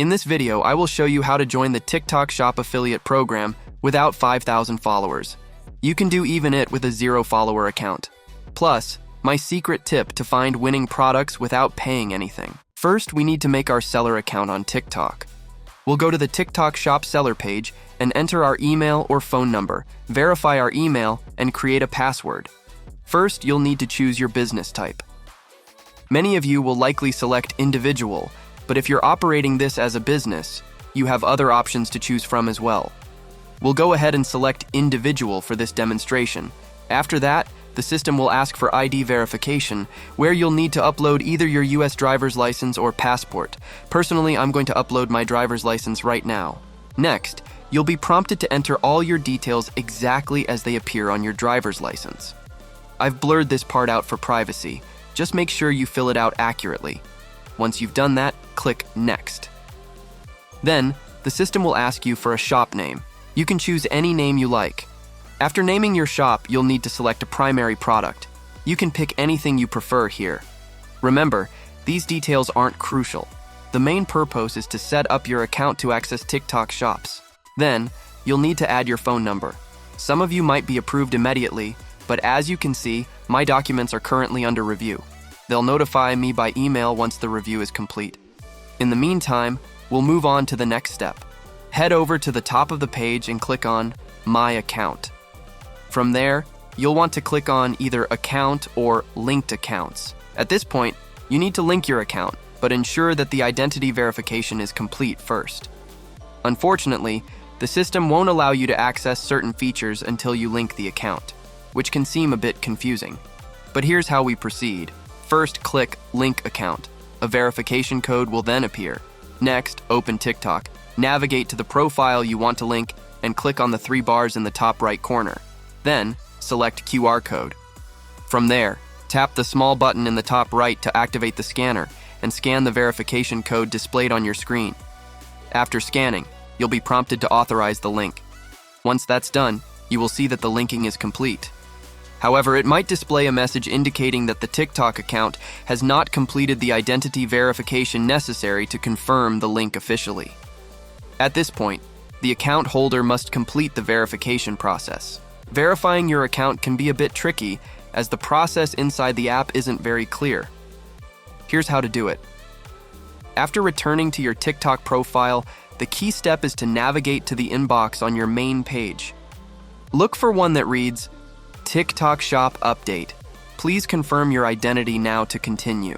In this video, I will show you how to join the TikTok Shop affiliate program without 5,000 followers. You can do even it with a 0-follower account. Plus, my secret tip to find winning products without paying anything. First, we need to make our seller account on TikTok. We'll go to the TikTok Shop seller page and enter our email or phone number, verify our email, and create a password. First, you'll need to choose your business type. Many of you will likely select individual, but if you're operating this as a business, you have other options to choose from as well. We'll go ahead and select individual for this demonstration. After that, the system will ask for ID verification, where you'll need to upload either your US driver's license or passport. Personally, I'm going to upload my driver's license right now. Next, you'll be prompted to enter all your details exactly as they appear on your driver's license. I've blurred this part out for privacy. Just make sure you fill it out accurately. Once you've done that, click Next. Then, the system will ask you for a shop name. You can choose any name you like. After naming your shop, you'll need to select a primary product. You can pick anything you prefer here. Remember, these details aren't crucial. The main purpose is to set up your account to access TikTok Shops. Then, you'll need to add your phone number. Some of you might be approved immediately, but as you can see, my documents are currently under review. They'll notify me by email once the review is complete. In the meantime, we'll move on to the next step. Head over to the top of the page and click on My Account. From there, you'll want to click on either Account or Linked Accounts. At this point, you need to link your account, but ensure that the identity verification is complete first. Unfortunately, the system won't allow you to access certain features until you link the account, which can seem a bit confusing. But here's how we proceed. First, click Link Account. A verification code will then appear. Next, open TikTok. Navigate to the profile you want to link and click on the 3 bars in the top right corner. Then, select QR code. From there, tap the small button in the top right to activate the scanner and scan the verification code displayed on your screen. After scanning, you'll be prompted to authorize the link. Once that's done, you will see that the linking is complete. However, it might display a message indicating that the TikTok account has not completed the identity verification necessary to confirm the link officially. At this point, the account holder must complete the verification process. Verifying your account can be a bit tricky, as the process inside the app isn't very clear. Here's how to do it. After returning to your TikTok profile, the key step is to navigate to the inbox on your main page. Look for one that reads, TikTok Shop Update. Please confirm your identity now to continue.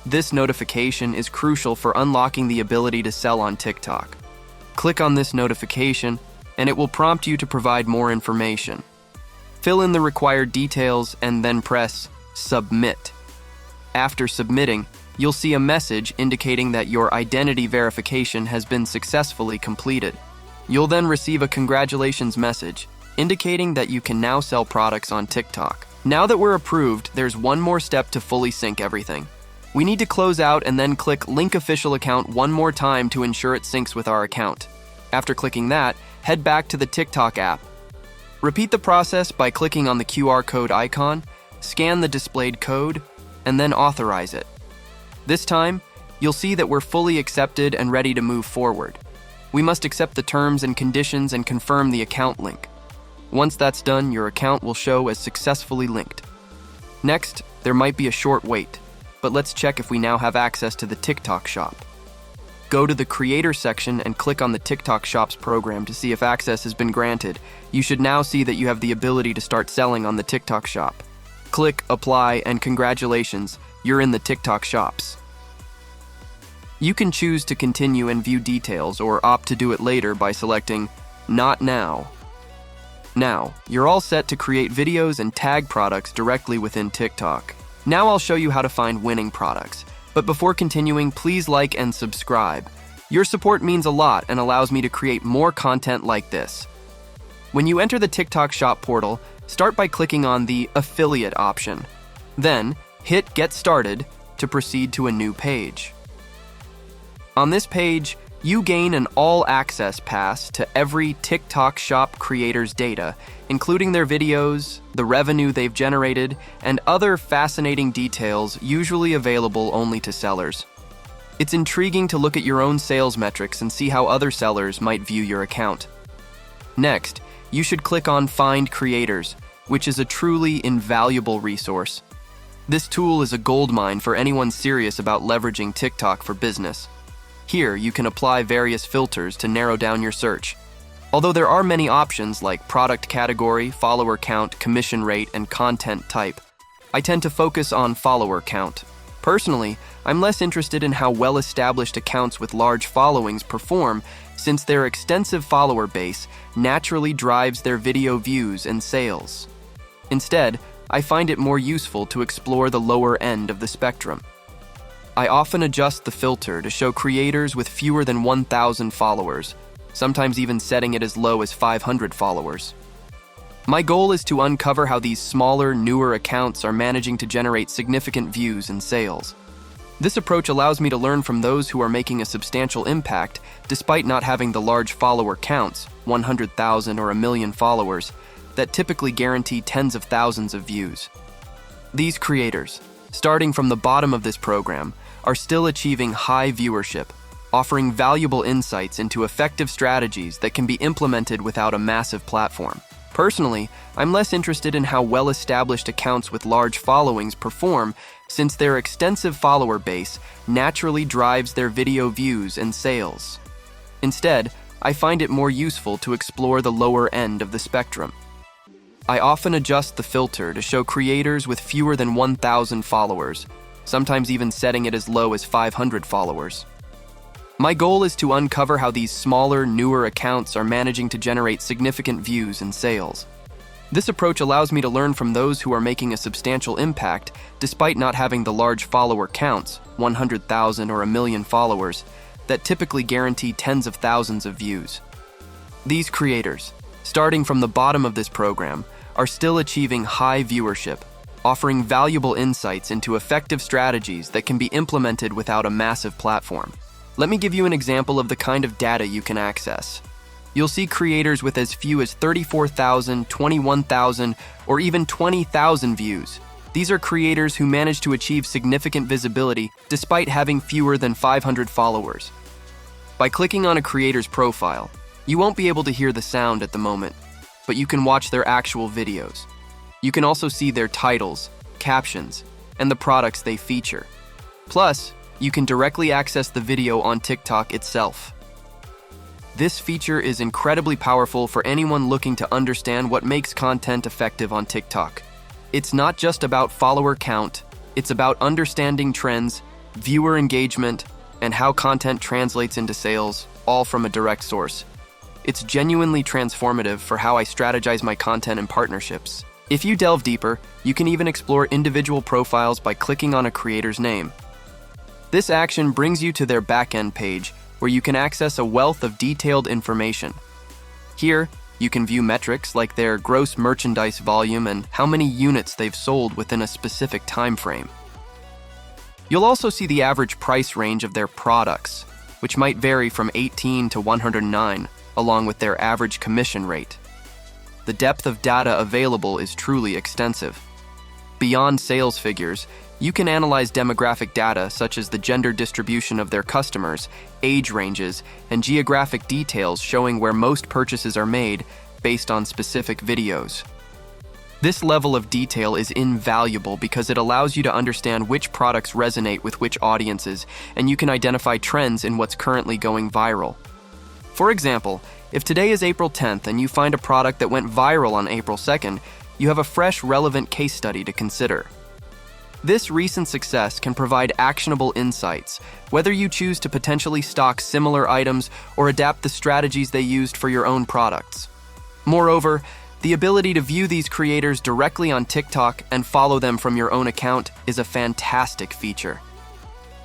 This notification is crucial for unlocking the ability to sell on TikTok. Click on this notification, and it will prompt you to provide more information. Fill in the required details and then press Submit. After submitting, you'll see a message indicating that your identity verification has been successfully completed. You'll then receive a congratulations message, indicating that you can now sell products on TikTok. Now that we're approved, there's one more step to fully sync everything. We need to close out and then click Link Official Account one more time to ensure it syncs with our account. After clicking that, head back to the TikTok app. Repeat the process by clicking on the QR code icon, scan the displayed code, and then authorize it. This time, you'll see that we're fully accepted and ready to move forward. We must accept the terms and conditions and confirm the account link. Once that's done, your account will show as successfully linked. Next, there might be a short wait, but let's check if we now have access to the TikTok Shop. Go to the Creator section and click on the TikTok Shops program to see if access has been granted. You should now see that you have the ability to start selling on the TikTok Shop. Click Apply and congratulations, you're in the TikTok Shops. You can choose to continue and view details or opt to do it later by selecting Not Now. Now, you're all set to create videos and tag products directly within TikTok. Now I'll show you how to find winning products. But before continuing, please like and subscribe. Your support means a lot and allows me to create more content like this. When you enter the TikTok Shop portal, start by clicking on the Affiliate option. Then, hit Get Started to proceed to a new page. On this page, you gain an all-access pass to every TikTok Shop creator's data, including their videos, the revenue they've generated, and other fascinating details usually available only to sellers. It's intriguing to look at your own sales metrics and see how other sellers might view your account. Next, you should click on Find Creators, which is a truly invaluable resource. This tool is a goldmine for anyone serious about leveraging TikTok for business. Here, you can apply various filters to narrow down your search. Although there are many options like product category, follower count, commission rate, and content type, I tend to focus on follower count. Personally, I'm less interested in how well-established accounts with large followings perform, since their extensive follower base naturally drives their video views and sales. Instead, I find it more useful to explore the lower end of the spectrum. I often adjust the filter to show creators with fewer than 1,000 followers, sometimes even setting it as low as 500 followers. My goal is to uncover how these smaller, newer accounts are managing to generate significant views and sales. This approach allows me to learn from those who are making a substantial impact despite not having the large follower counts, 100,000 or 1,000,000 followers, that typically guarantee tens of thousands of views. These creators, starting from the bottom of this program, are still achieving high viewership, offering valuable insights into effective strategies that can be implemented without a massive platform. Personally, I'm less interested in how well-established accounts with large followings perform, since their extensive follower base naturally drives their video views and sales. Instead, I find it more useful to explore the lower end of the spectrum. I often adjust the filter to show creators with fewer than 1,000 followers, sometimes even setting it as low as 500 followers. My goal is to uncover how these smaller, newer accounts are managing to generate significant views and sales. This approach allows me to learn from those who are making a substantial impact despite not having the large follower counts, 100,000 or 1,000,000 followers, that typically guarantee tens of thousands of views. These creators, starting from the bottom of this program, are still achieving high viewership, offering valuable insights into effective strategies that can be implemented without a massive platform. Let me give you an example of the kind of data you can access. You'll see creators with as few as 34,000, 21,000, or even 20,000 views. These are creators who manage to achieve significant visibility despite having fewer than 500 followers. By clicking on a creator's profile, you won't be able to hear the sound at the moment, but you can watch their actual videos. You can also see their titles, captions, and the products they feature. Plus, you can directly access the video on TikTok itself. This feature is incredibly powerful for anyone looking to understand what makes content effective on TikTok. It's not just about follower count, it's about understanding trends, viewer engagement, and how content translates into sales, all from a direct source. It's genuinely transformative for how I strategize my content and partnerships. If you delve deeper, you can even explore individual profiles by clicking on a creator's name. This action brings you to their backend page, where you can access a wealth of detailed information. Here, you can view metrics like their gross merchandise volume and how many units they've sold within a specific time frame. You'll also see the average price range of their products, which might vary from 18 to 109, along with their average commission rate. The depth of data available is truly extensive. Beyond sales figures, you can analyze demographic data such as the gender distribution of their customers, age ranges, and geographic details showing where most purchases are made based on specific videos. This level of detail is invaluable because it allows you to understand which products resonate with which audiences, and you can identify trends in what's currently going viral. For example, if today is April 10th and you find a product that went viral on April 2nd, you have a fresh, relevant case study to consider. This recent success can provide actionable insights, whether you choose to potentially stock similar items or adapt the strategies they used for your own products. Moreover, the ability to view these creators directly on TikTok and follow them from your own account is a fantastic feature.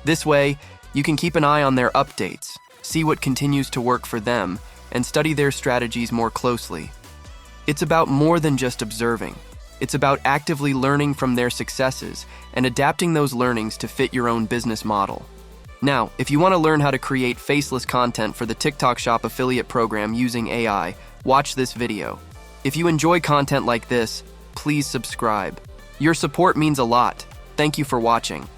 This way, you can keep an eye on their updates, see what continues to work for them, and study their strategies more closely. It's about more than just observing. It's about actively learning from their successes and adapting those learnings to fit your own business model. Now, if you want to learn how to create faceless content for the TikTok Shop affiliate program using AI, watch this video. If you enjoy content like this, please subscribe. Your support means a lot. Thank you for watching.